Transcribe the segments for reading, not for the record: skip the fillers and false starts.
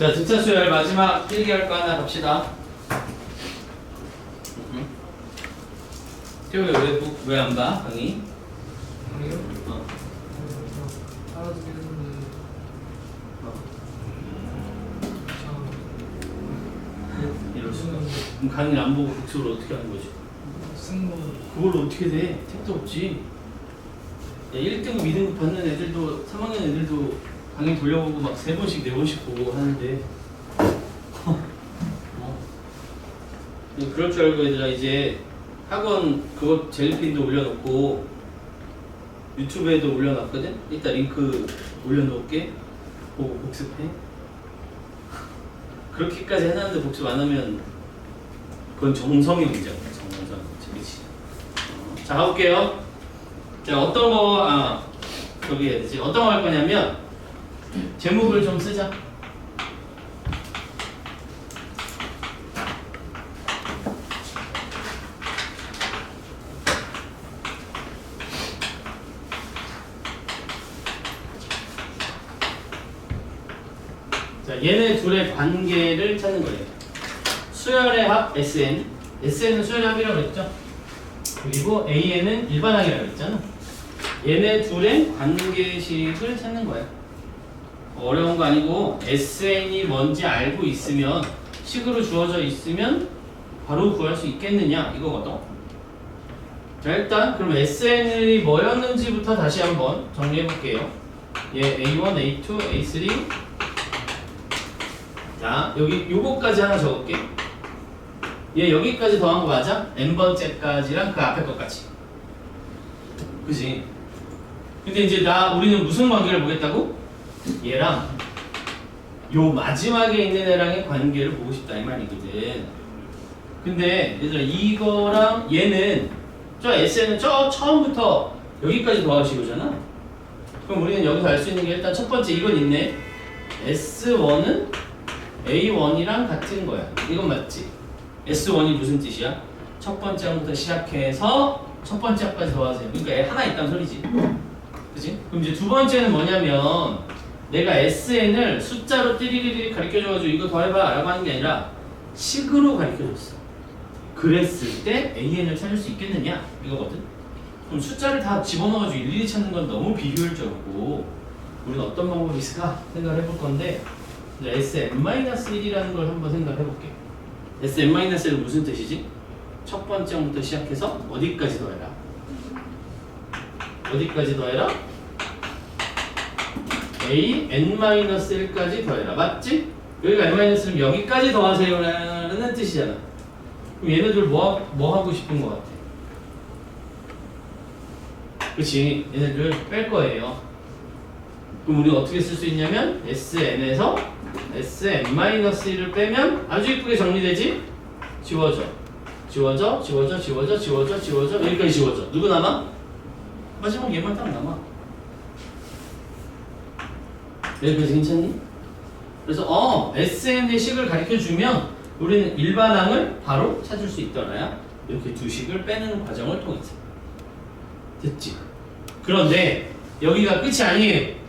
자, 등차 수열 마지막 필기할 거 하나 갑시다. 태우야 왜 안 봐? 강의? 아니요? 어. 알아두긴 했는데 이럴 수가. 그럼 강의를 안 보고 복습을 어떻게 하는 거지? 쓴거 그걸로 어떻게 돼? 택도 없지. 야, 1등급, 2등급 받는 애들도 3학년 애들도 강의 돌려보고 막 3번씩 4번씩 보고 하는데 그럴 줄 알고 얘들아 이제 학원 그거 젤리핀도 올려놓고 유튜브에도 올려놨거든? 이따 링크 올려놓을게. 보고 복습해. 그렇게까지 해놨는데 복습 안 하면 그건 정성의 문제야. 정성. 그치? 자, 가볼게요. 자, 어떤 거, 저기 해야 되지. 어떤 거 할 거냐면 제목을 좀 쓰자. 자, 얘네 둘의 관계를 찾는 거예요. 수열의 합 SN. SN은 수열의 합이라고 했죠. 그리고 AN은 일반항이라고 했잖아. 얘네 둘의 관계식을 찾는 거야. 어려운 거 아니고 SN이 뭔지 알고 있으면, 식으로 주어져 있으면 바로 구할 수 있겠느냐 이거거든. 자, 일단 그럼 SN이 뭐였는지부터 다시 한번 정리해 볼게요. 얘 A1, A2, A3. 자, 여기 요거까지 하나 적을게. 얘 여기까지 더한 거 맞아? n번째까지랑 그 앞에 것까지. 그지? 근데 이제 우리는 무슨 관계를 보겠다고? 얘랑 요 마지막에 있는 애랑의 관계를 보고 싶다 이 말이거든. 근데 얘들아 이거랑 얘는 저 SN은 저 처음부터 여기까지 더하시고잖아. 그럼 우리는 여기서 알 수 있는 게 일단 첫 번째 이건 있네. S1은 A1이랑 같은 거야. 이건 맞지? S1이 무슨 뜻이야? 첫 번째 항부터 시작해서 첫 번째 항까지 더하세요. 그러니까 애 하나 있다는 소리지. 그치? 그럼 이제 두 번째는 뭐냐면 내가 SN을 숫자로 띠리리리 가르쳐줘가지고 이거 더해봐 라고 하는 게 아니라 식으로 가르쳐줬어. 그랬을 때 AN을 찾을 수 있겠느냐? 이거거든. 그럼 숫자를 다 집어넣어가지고 일일이 찾는 건 너무 비효율적이고 우리는 어떤 방법이 있을까 생각을 해볼 건데 Sn-1이라는 걸 한번 생각해 볼게. Sn-1은 무슨 뜻이지? 첫 번째 항부터 시작해서 어디까지 더해라? 어디까지 더해라? A-n-1까지 더해라. 맞지? 여기가 n-1면 여기까지 더하세요라는 뜻이잖아. 그럼 얘네들 뭐 하고 싶은 것 같아? 그치? 얘네들 뺄 거예요. 그럼 우리가 어떻게 쓸 수 있냐면 Sn에서 Sn-1을 빼면 아주 이쁘게 정리되지? 지워져. 지워져, 지워져, 지워져, 지워져, 지워져. 여기까지 지워져. 누구 남아? 마지막 얘만 딱 남아. 여기까지 괜찮니? 그래서 SN의 식을 가르쳐주면 우리는 일반항을 바로 찾을 수 있더라야. 이렇게 두 식을 빼는 과정을 통해서. 됐지? 그런데 여기가 끝이 아니에요.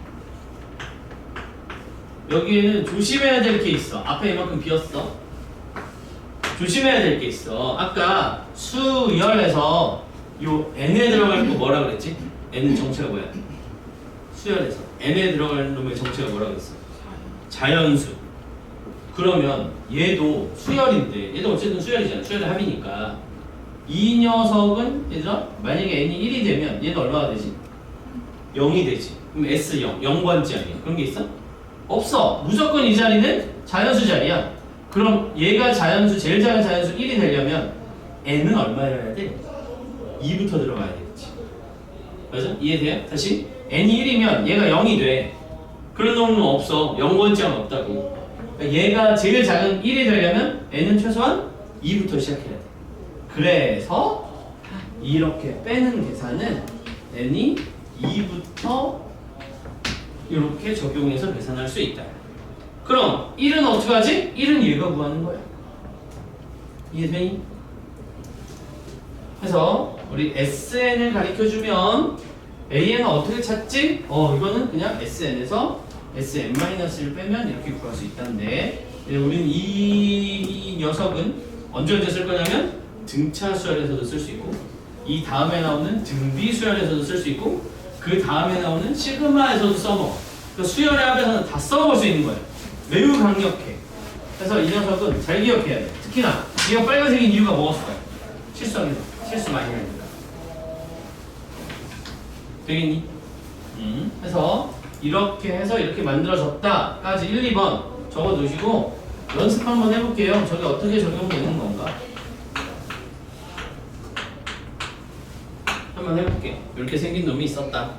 여기에는 조심해야 될 게 있어. 앞에 이만큼 비었어. 조심해야 될 게 있어. 아까 수열에서 요 n에 들어갈 거 뭐라 그랬지? n은 정체가 뭐야? 수열에서 n에 들어갈 놈의 정체가 뭐라 그랬어? 자연수. 그러면 얘도 수열인데 얘도 어쨌든 수열이잖아. 수열의 합이니까 이 녀석은 얘들아 만약에 n이 1이 되면 얘는 얼마가 되지? 0이 되지. 그럼 S0, 0번째 아니야. 그런 게 있어? 없어. 무조건 이 자리는 자연수 자리야. 그럼 얘가 자연수, 제일 작은 자연수 1이 되려면 n은 얼마여야 돼? 2부터 들어가야 되겠지. 맞아? 이해돼요? 다시 n이 1이면 얘가 0이 돼. 그런 놈은 없어. 0번째는 없다고. 그러니까 얘가 제일 작은 1이 되려면 n은 최소한 2부터 시작해야 돼. 그래서 이렇게 빼는 계산은 n이 2부터 이렇게 적용해서 계산할 수 있다. 그럼 1은 어떻게 하지? 1은 얘가 구하는 거야. 이해되니? 그래서 우리 SN을 가르쳐주면 AN은 어떻게 찾지? 이거는 그냥 SN에서 Sn-를 빼면 이렇게 구할 수 있다는데 우리는 이 녀석은 언제 쓸 거냐면 등차 수열에서도 쓸 수 있고 이 다음에 나오는 등비 수열에서도 쓸 수 있고 그 다음에 나오는 시그마에서도 써먹어. 그러니까 수열의 합에서는 다 써먹을 수 있는 거예요. 매우 강력해. 그래서 이 녀석은 잘 기억해야 돼. 특히나 이가 빨간색인 이유가 뭐였을까요? 실수하게 돼. 실수 많이 하니까. 되겠니? 그래서 이렇게 해서 이렇게 만들어졌다까지 1, 2번 적어 놓으시고 연습 한번 해볼게요. 저게 어떻게 적용되는 건가? 한번 해볼게. 이렇게 생긴 놈이 있었다.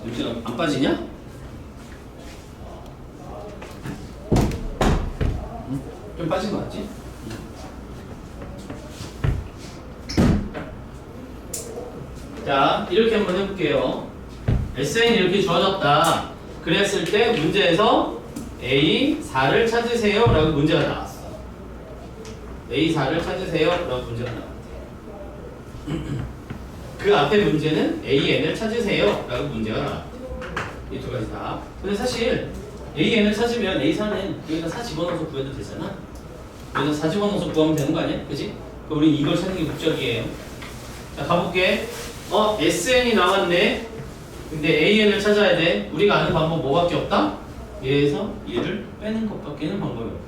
이렇게 안 빠지냐? 좀 빠진 거 같지? 자, 이렇게 한번 해볼게요. SN이 이렇게 주어졌다. 그랬을 때 문제에서 A4를 찾으세요 라고 문제가 나왔어. A4를 찾으세요 라고 문제가 나왔대. 그 앞에 문제는 AN을 찾으세요 라고 문제가 나왔대. 이 두 가지 다. 근데 사실 AN을 찾으면 A4는 여기다 4 집어넣어서 구해도 되잖아. 여기다 4 집어넣어서 구하면 되는 거 아니야? 그치? 우린 이걸 찾는 게 목적이에요. 자, 가볼게. SN이 나왔네. 근데 AN을 찾아야 돼. 우리가 아는 방법 뭐밖에 없다? 얘에서 얘를 빼는 것밖에는 방법이 없다.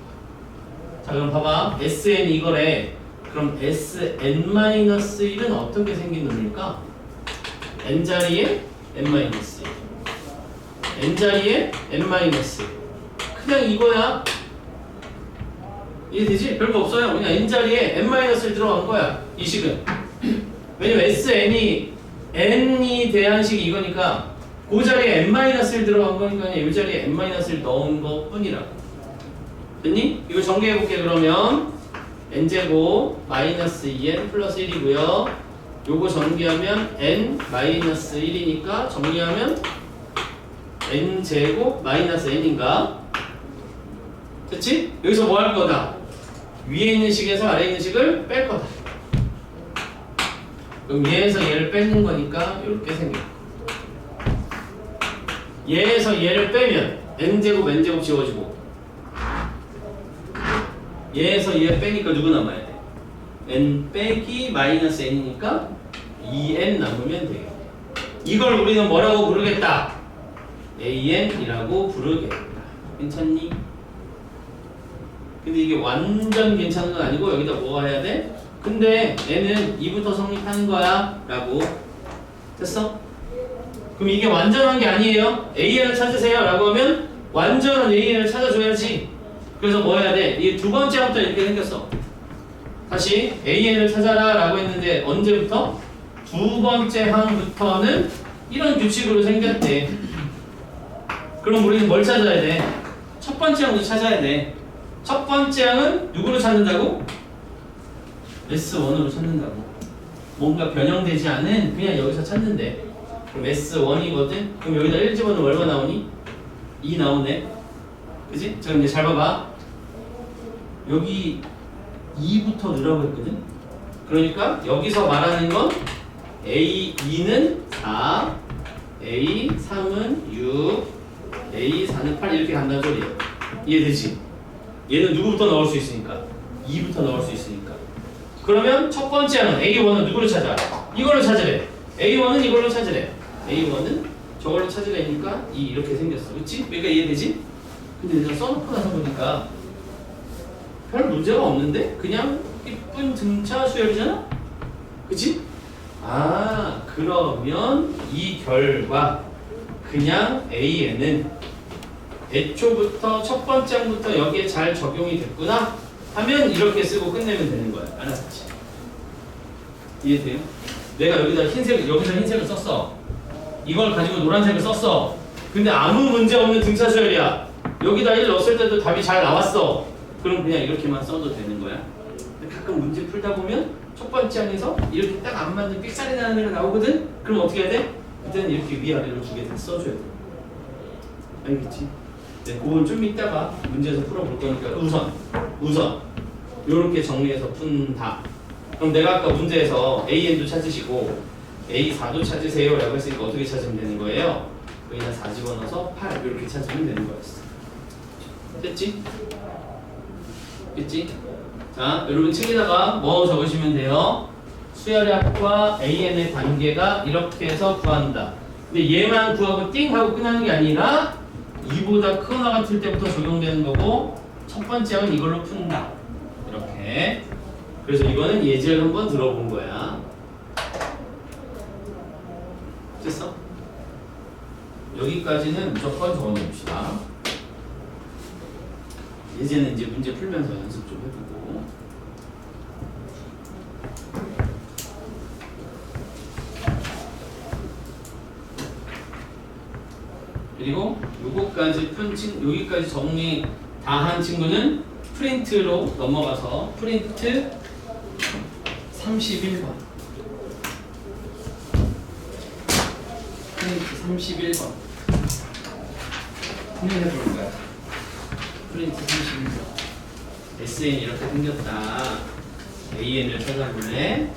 자, 그럼 봐봐. SN 이거래. 그럼 Sn-1은 어떻게 생긴 놈일까? N자리에 N-1. N자리에 N-. 그냥 이거야. 이해되지? 별거 없어요. 그냥 N자리에 N-를 들어간 거야. 이 식은. 왜냐면 SN이 N이 대한 식이 이거니까 그 자리에 N-를 들어간 거니까 그냥 이 자리에 N-를 넣은 것 뿐이라고. 됐니? 이거 정리해볼게. 그러면 N제곱 마이너스 2N 플러스 1이고요. 요거 전개하면 N-1이니까 정리하면 N제곱 마이너스 N인가? 됐지? 여기서 뭐 할 거다? 위에 있는 식에서 아래에 있는 식을 뺄 거다. 그럼 얘에서 얘를 빼는 거니까 이렇게 생겨. 얘에서 얘를 빼면 N제곱 N제곱 지워지고 얘에서 얘 빼니까 누구 남아야 돼? N 빼기 마이너스 N이니까 2N 남으면 돼요. 이걸 우리는 뭐라고 부르겠다? AN이라고 부르겠다. 괜찮니? 근데 이게 완전 괜찮은 건 아니고 여기다 뭐가 해야 돼? 근데 N은 2부터 성립하는 거야 라고. 됐어? 그럼 이게 완전한 게 아니에요. AN을 찾으세요 라고 하면 완전한 AN을 찾아줘야지. 그래서 뭐 해야 돼? 이 두 번째부터 이렇게 생겼어. 다시 AN을 찾아라 라고 했는데 언제부터? 두 번째 항부터는 이런 규칙으로 생겼대. 그럼 우리는 뭘 찾아야 돼? 첫 번째 항도 찾아야 돼. 첫 번째 항은 누구로 찾는다고? S1으로 찾는다고. 뭔가 변형되지 않은 그냥 여기서 찾는데. 그럼 S1이거든? 그럼 여기다 1 집어넣으면 얼마 나오니? 2 나오네. 그치? 자, 그럼 이제 잘 봐봐. 여기 2부터 넣으라고 했거든? 그러니까 여기서 말하는 건 A2는 4, A3은 6, A4는 8 이렇게 간다는 소리야. 이해되지? 얘는 누구부터 넣을 수 있으니까? 2부터 넣을 수 있으니까. 그러면 첫 번째 하는 A1은 누구를 찾아? 이걸로 찾으래. A1은 이걸로 찾으래. A1은 저걸로 찾으래니까 이렇게 생겼어. 그치? 그러니까 이해되지? 근데 내가 써놓고 나서 보니까 별 문제가 없는데? 그냥 이쁜 등차 수열이잖아? 그치? 아, 그러면 이 결과 그냥 AN은 애초부터 첫 번째 항부터 여기에 잘 적용이 됐구나 하면 이렇게 쓰고 끝내면 되는 거야. 알았지? 이해돼요? 내가 여기다 여기서 흰색을 썼어. 이걸 가지고 노란색을 썼어. 근데 아무 문제 없는 등차 수열이야. 여기다 1 넣었을 때도 답이 잘 나왔어. 그럼 그냥 이렇게만 써도 되는 거야. 근데 가끔 문제 풀다 보면 첫 번째 항에서 이렇게 딱 안 맞는 삑사리 나는 애가 나오거든? 그럼 어떻게 해야 돼? 그때는 이렇게 위아래로 두 개 다 써줘야 돼. 알겠지? 네, 그건 좀 이따가 문제에서 풀어볼 거니까 우선 요렇게 정리해서 푼다. 그럼 내가 아까 문제에서 AN도 찾으시고 A4도 찾으세요 라고 했으니까 어떻게 찾으면 되는 거예요? 여기다 4 집어넣어서 8 이렇게 찾으면 되는 거였어. 됐지? 됐지? 자, 여러분 책에다가 뭐 적으시면 돼요? 수열합과 AN의 관계가 이렇게 해서 구한다. 근데 얘만 구하고 띵 하고 끝나는 게 아니라 2보다 크거나 같을 때부터 적용되는 거고 첫 번째 항은 이걸로 푼다. 이렇게. 그래서 이거는 예제를 한번 들어본 거야. 됐어? 여기까지는 무조건 적어놓읍시다. 예제는 이제 문제 풀면서 연습 좀 해보고. 그리고 요거까지 여기까지 정리 다 한 친구는 프린트로 넘어가서 프린트 31번. 프린트 31번. 풀이해보는 거야. 프린트 31번. SN 이렇게 생겼다. AN을 찾아볼래?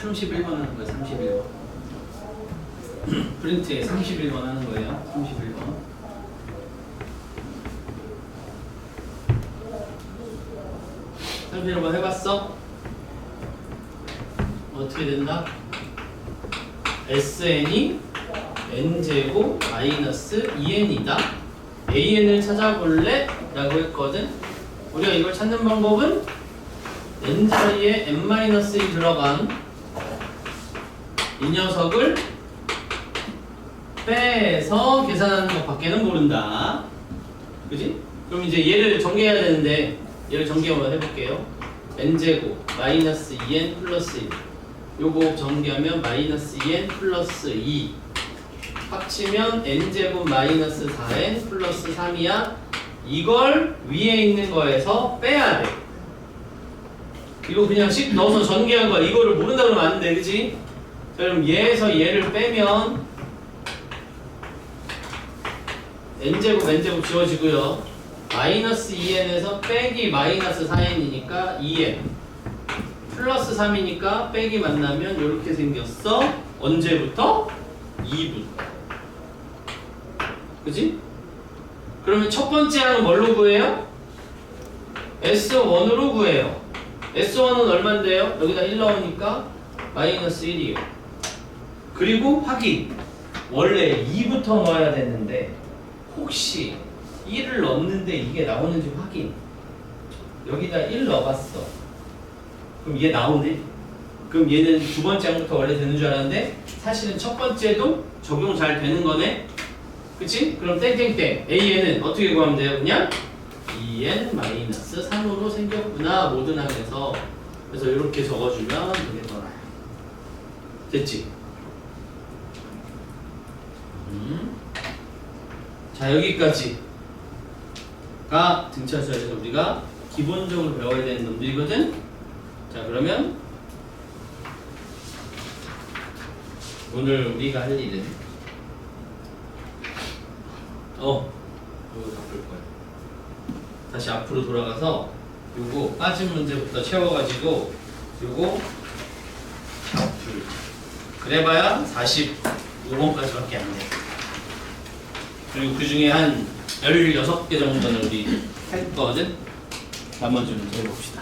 (31번) 하는 거예요. 31번. 프린트에 31번 하는 거예요. 31번. (31번) 해봤어? 어떻게 된다? SN이 n제곱 마이너스 2n이다. AN을 찾아볼래? 라고 했거든. 우리가 이걸 찾는 방법은 n자리에 n-1이 들어간 이 녀석을 빼서 계산하는 것밖에는 모른다. 그지? 그럼 이제 얘를 전개해야 되는데 얘를 전개 한번 해볼게요. n제곱 마이너스 2n 플러스 1 요거 전개하면 마이너스 2n 플러스 2 합치면 n제곱 마이너스 4n 플러스 3이야. 이걸 위에 있는 거에서 빼야 돼. 이거 그냥 씩 넣어서 전개한 거야. 이거를 모른다 그러면 안 돼. 그지? 자, 그럼 얘에서 얘를 빼면 n제곱 지워지고요. 마이너스 2n에서 빼기 마이너스 4n이니까 2n 플러스 3이니까 빼기 만나면 이렇게 생겼어. 언제부터? 2부터. 그지? 그러면 첫 번째 항은 뭘로 구해요? S1으로 구해요. S1은 얼만데요? 여기다 1 넣으니까 마이너스 1이에요. 그리고 확인. 원래 2부터 넣어야 되는데 혹시 1을 넣었는데 이게 나오는지 확인. 여기다 1 넣어봤어. 그럼 얘 나오네. 그럼 얘는 두 번째 항부터 원래 되는 줄 알았는데 사실은 첫 번째도 적용 잘 되는 거네. 그치? 그럼 땡땡땡 AN은 어떻게 구하면 돼요? 그냥 2n-3으로 생겼구나. 모든 항에서. 그래서 이렇게 적어주면 되겠더라. 됐지? 자, 여기까지가 등차수열에서 우리가 기본적으로 배워야 되는 놈들이거든. 자, 그러면 오늘 우리가 할 일은 이거 다 풀 거야. 다시 앞으로 돌아가서 요거 빠진 문제부터 채워가지고 요거 풀. 그래봐야 45번까지밖에 안 돼. 그리고 그 중에 한 16개 정도는 우리 할 거거든. 나머지는 더 해봅시다.